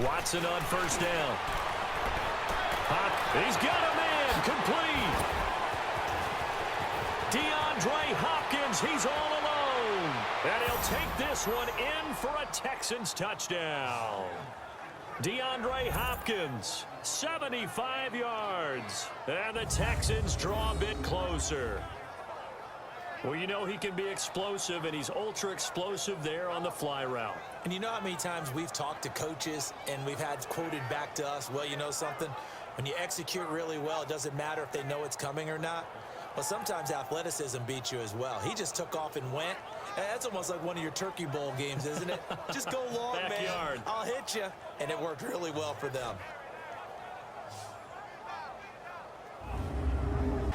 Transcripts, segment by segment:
Watson on first down. He's got a man. Complete. Deandre Hopkins, he's all alone. And he'll take this one in for a Texans touchdown. Deandre Hopkins, 75 yards. And the Texans draw a bit closer. Well, you know he can be explosive, and he's ultra explosive there on the fly route. And you know how many times we've talked to coaches and we've had quoted back to us, well, you know something? When you execute really well, it doesn't matter if they know it's coming or not. Well, sometimes athleticism beats you as well. He just took off and went. That's almost like one of your Turkey Bowl games, isn't it? Just go long, Backyard. man. I'll hit you. And it worked really well for them.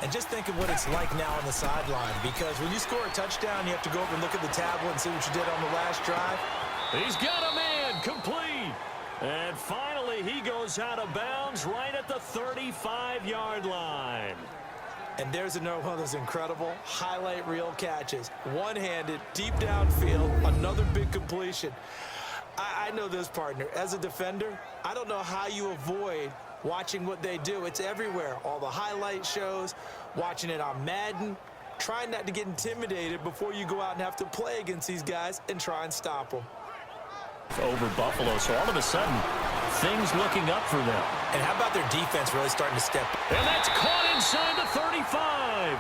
And just think of what it's like now on the sideline, because when you score a touchdown, you have to go over and look at the tablet and see what you did on the last drive. He's got a man. Complete. And finally, he goes out of bounds right at the 35-yard line. And there's another one of those incredible highlight reel catches. One-handed, deep downfield, another big completion. I know this, partner. As a defender, I don't know how you avoid watching what they do. It's everywhere. All the highlight shows, watching it on Madden, trying not to get intimidated before you go out and have to play against these guys and try and stop them. Over Buffalo, so all of a sudden, things looking up for them. And how about their defense really starting to step up? And that's caught inside the 35.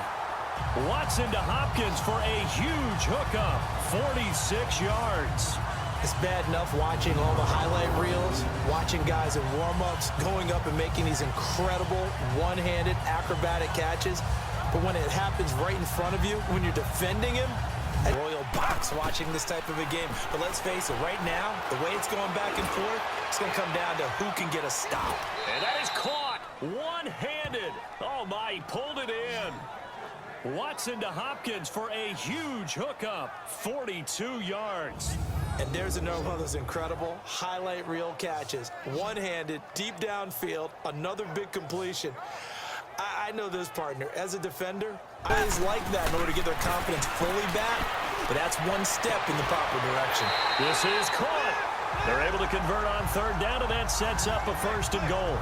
Watson to Hopkins for a huge hookup, 46 yards. It's bad enough watching all the highlight reels, watching guys in warm-ups, going up and making these incredible one-handed acrobatic catches. But when it happens right in front of you, when you're defending him, a royal box watching this type of a game. But let's face it, right now, the way it's going back and forth, it's going to come down to who can get a stop. And that is caught one-handed. Oh, my, he pulled it in. Watson to Hopkins for a huge hookup, 42 yards. And there's another one of those incredible highlight reel catches. One-handed, deep downfield, another big completion. I know this, partner. As a defender, I always like that in order to get their confidence fully back. But that's one step in the proper direction. This is caught. They're able to convert on third down, and that sets up a 1st and goal.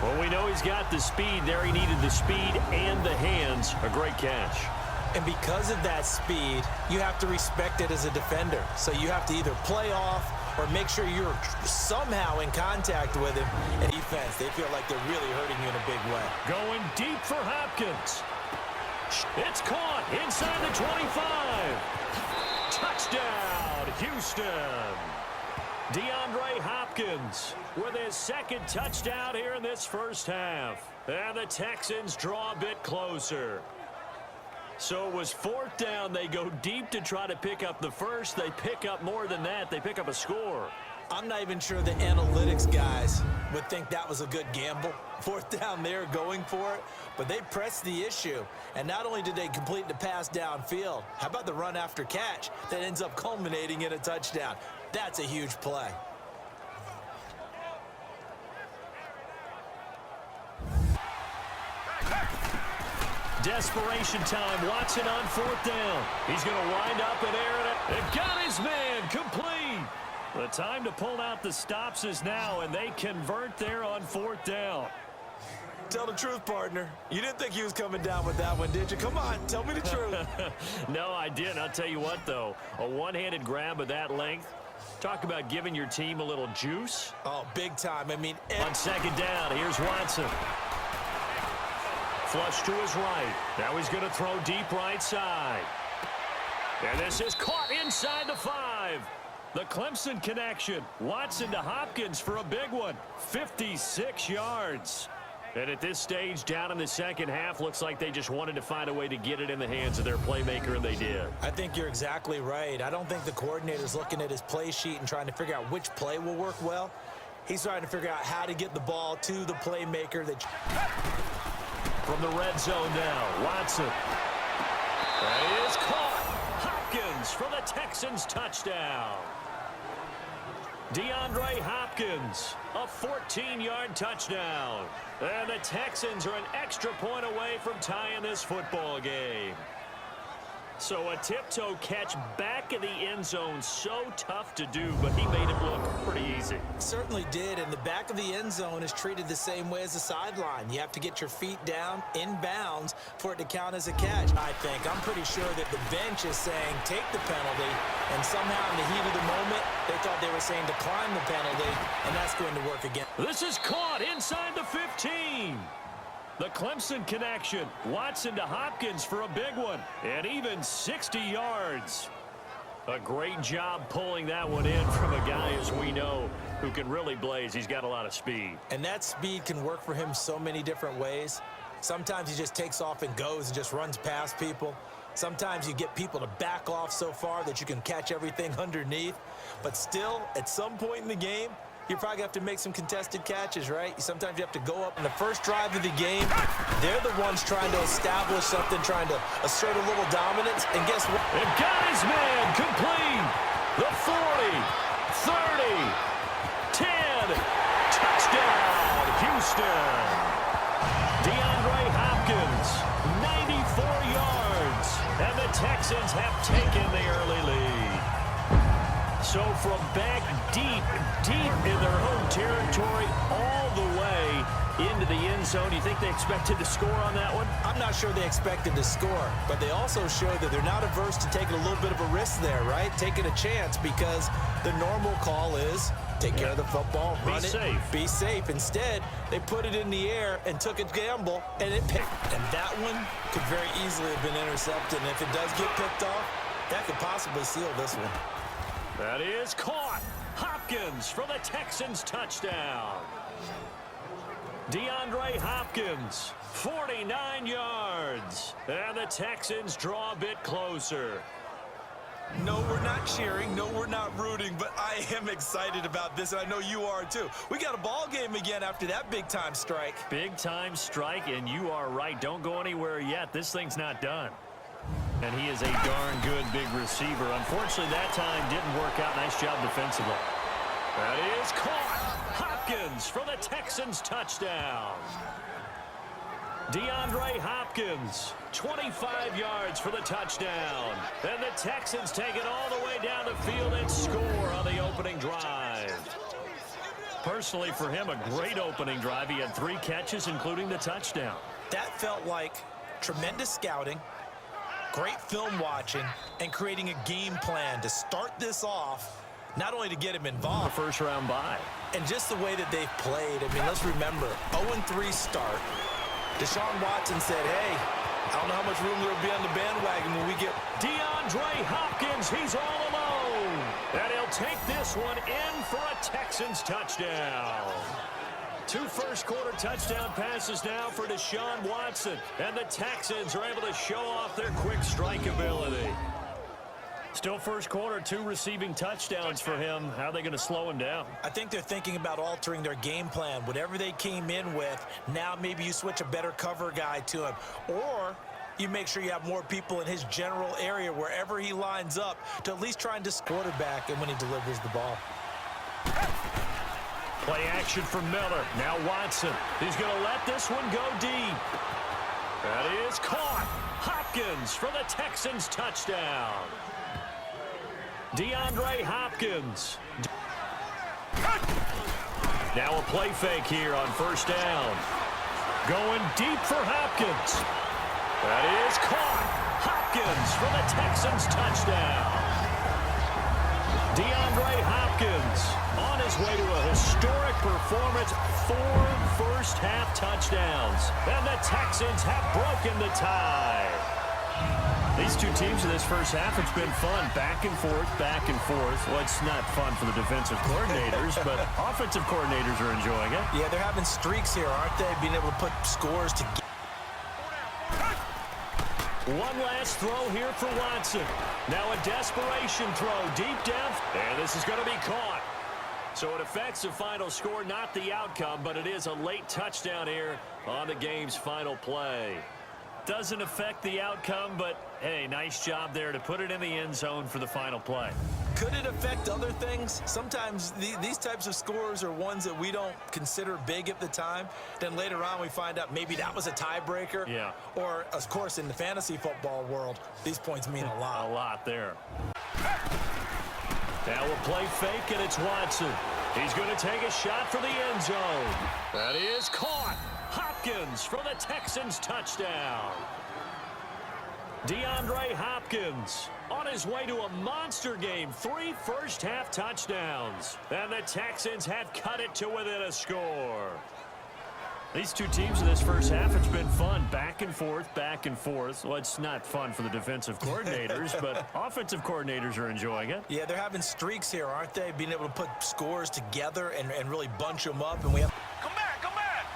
Well, we know he's got the speed there. He needed the speed and the hands. A great catch. And because of that speed, you have to respect it as a defender. So you have to either play off or make sure you're somehow in contact with him. And defense, they feel like they're really hurting you in a big way. Going deep for Hopkins. It's caught inside the 25. Touchdown, Houston. Deandre Hopkins with his 2nd touchdown here in this first half. And the Texans draw a bit closer. So it was 4th down. They go deep to try to pick up the first. They pick up more than that. They pick up a score. I'm not even sure the analytics guys would think that was a good gamble. 4th down there going for it. But they pressed the issue. And not only did they complete the pass downfield, how about the run after catch that ends up culminating in a touchdown? That's a huge play. Desperation time. Watson on 4th down. He's going to wind up and air it. They've got his man complete. The time to pull out the stops is now, and they convert there on 4th down. Tell the truth, partner. You didn't think he was coming down with that one, did you? Come on, tell me the truth. No, I didn't. I'll tell you what, though. A one-handed grab of that length. Talk about giving your team a little juice. Oh, big time. I mean, on 2nd down, here's Watson. Flush to his right. Now he's going to throw deep right side. And this is caught inside the 5. The Clemson connection. Watson to Hopkins for a big one. 56 yards. And at this stage, down in the second half, looks like they just wanted to find a way to get it in the hands of their playmaker, and they did. I think you're exactly right. I don't think the coordinator's looking at his play sheet and trying to figure out which play will work well. He's trying to figure out how to get the ball to the playmaker. From the red zone now, Watson. That is caught. Hopkins for the Texans touchdown. Deandre Hopkins, a 14-yard touchdown. And the Texans are an extra point away from tying this football game. So a tiptoe catch back in the end zone, so tough to do, but he made it look pretty easy. Certainly did, and the back of the end zone is treated the same way as the sideline. You have to get your feet down in bounds for it to count as a catch, I think. I'm pretty sure that the bench is saying take the penalty, and somehow in the heat of the moment, they thought they were saying decline the penalty, and that's going to work again. This is caught inside the 15. The Clemson connection. Watson to Hopkins for a big one. And even 60 yards. A great job pulling that one in from a guy, as we know, who can really blaze. He's got a lot of speed. And that speed can work for him so many different ways. Sometimes he just takes off and goes and just runs past people. Sometimes you get people to back off so far that you can catch everything underneath. But still, at some point in the game, you probably have to make some contested catches, right? Sometimes you have to go up in the first drive of the game. They're the ones trying to establish something, trying to assert a little dominance. And guess what? And got his man complete. The 40, 30, 10. Touchdown, Houston. Deandre Hopkins, 94 yards. And the Texans have taken the early lead. So from back deep in their home territory, all the way into the end zone, you think they expected to score on that one? I'm not sure they expected to score, but they also showed that they're not averse to taking a little bit of a risk there, right? Taking a chance, because the normal call is take care of the football, run it, be safe. Instead, they put it in the air and took a gamble, and it picked. And that one could very easily have been intercepted, and if it does get picked off, that could possibly seal this one. That is caught. Hopkins for the Texans touchdown. Deandre Hopkins, 49 yards. And the Texans draw a bit closer. No, we're not cheering. No, we're not rooting, but I am excited about this, and I know you are too. We got a ball game again after that big-time strike. Big-time strike, and you are right. Don't go anywhere yet. This thing's not done. And he is a darn good big receiver. Unfortunately, that time didn't work out. Nice job defensively. That is caught. Hopkins for the Texans touchdown. Deandre Hopkins, 25 yards for the touchdown. And the Texans take it all the way down the field and score on the opening drive. Personally, for him, a great opening drive. He had 3 catches, including the touchdown. That felt like tremendous scouting, great film watching, and creating a game plan to start this off, not only to get him involved. The first-round bye. And just the way that they've played. I mean, let's remember, 0-3 start. Deshaun Watson said, hey, I don't know how much room there will be on the bandwagon when we get Deandre Hopkins, he's all alone. And he'll take this one in for a Texans touchdown. 2 first-quarter touchdown passes now for Deshaun Watson. And the Texans are able to show off their quick strike ability. Still first quarter, 2 receiving touchdowns for him. How are they going to slow him down? I think they're thinking about altering their game plan. Whatever they came in with, now maybe you switch a better cover guy to him. Or you make sure you have more people in his general area wherever he lines up to at least try and just quarterback him when he delivers the ball. Play action for Miller. Now Watson. He's going to let this one go deep. That is caught. Hopkins for the Texans touchdown. Deandre Hopkins. Now a play fake here on first down. Going deep for Hopkins. That is caught. Hopkins for the Texans touchdown. Deandre Hopkins on his way to a historic performance. 4 first-half touchdowns. And the Texans have broken the tie. These 2 teams in this first half, it's been fun. Back and forth, back and forth. Well, it's not fun for the defensive coordinators, but offensive coordinators are enjoying it. Yeah, they're having streaks here, aren't they? Being able to put scores together. One last throw here for Watson. Now a desperation throw deep down. And this is going to be caught. So it affects the final score, not the outcome, but it is a late touchdown here on the game's final play. doesn't affect the outcome, but, hey, nice job there to put it in the end zone for the final play. Could it affect other things? Sometimes these types of scores are ones that we don't consider big at the time. Then later on we find out maybe that was a tiebreaker. Yeah. Or, of course, in the fantasy football world, these points mean a lot. A lot there. Now we'll play fake, and it's Watson. He's going to take a shot for the end zone. That is caught. Hopkins for the Texans touchdown. Deandre Hopkins on his way to a monster game. 3 first-half touchdowns. And the Texans have cut it to within a score. These two teams in this first half, it's been fun. Back and forth, back and forth. Well, it's not fun for the defensive coordinators, but offensive coordinators are enjoying it. Yeah, they're having streaks here, aren't they? Being able to put scores together and really bunch them up. And we have... Come back, come back!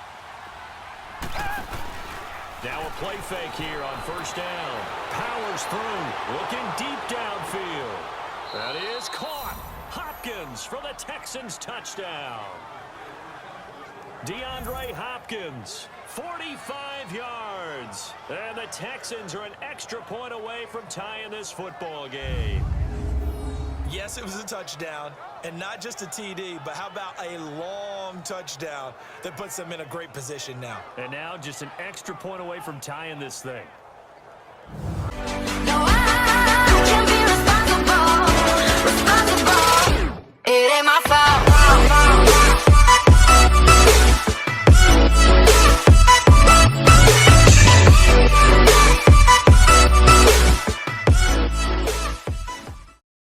Now a play fake here on first down. Powers through, looking deep downfield. That is caught. Hopkins for the Texans touchdown. Deandre Hopkins, 45 yards. And the Texans are an extra point away from tying this football game. Yes, it was a touchdown, and not just a TD, but how about a long touchdown that puts them in a great position now. And now just an extra point away from tying this thing. No